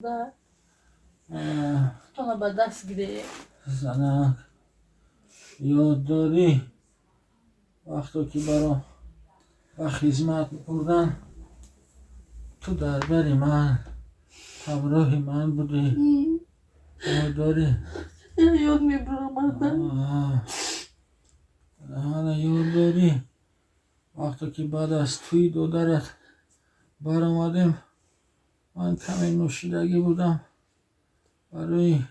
Да. تو رو به دست گیره. زنک یاد داری وقتا که برام و خدمت بودن تو در بری من همراه من بودی. یاد داری؟ یاد میبرم مردم. حالا یاد داری وقتا که بعد از توی دودرت برآمدیم من کمی نوشیدگی بودم برای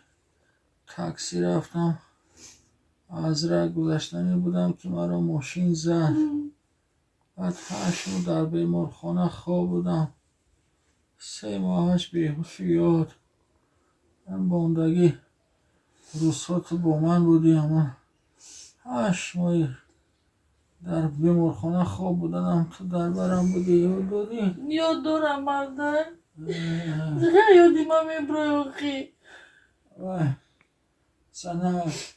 تاکسی رفتم از راه گذشتنی بودم که مرا ماشین زد بعد 8 ماه در بیمارخانه خواب بودم 3 ماهش بیهوشی یاد من باندگی روزها تو با من بودی اما 8 ماه در بیمارخانه خواب بودنم تو در برم بودی یاد داری؟ یاد دارم مردم. چقدر یادی ما میبره آخی. سنک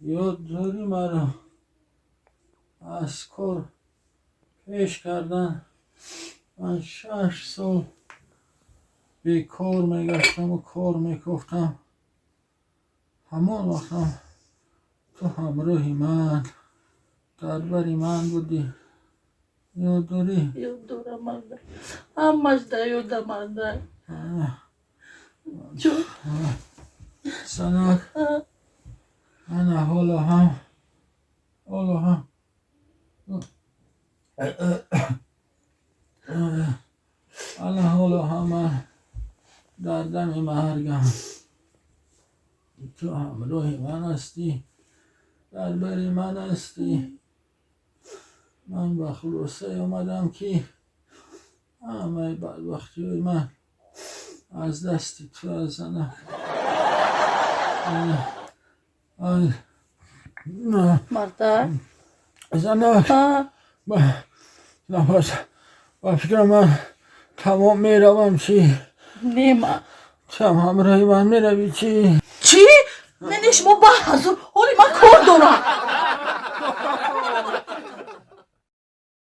یاد داری مرا از کار پیش کردن من 6 سال بیکار میگشتم و کار میکفتم همان وقتم تو همراهی من در بری من بودی یاد داری؟ یاد دارم مردم. همش در یادم مردم. چون سنک من حالا هم من در دم مرگم تو همراه من هستی در بری من هستی من به خلاصه آمدم که همه بدبختی من از دست تو از زنم مردم. زنک با فکر من تمام میروم چی؟ نیما تو هم همراهی من میروی چی؟ چی؟ نه شما با حضور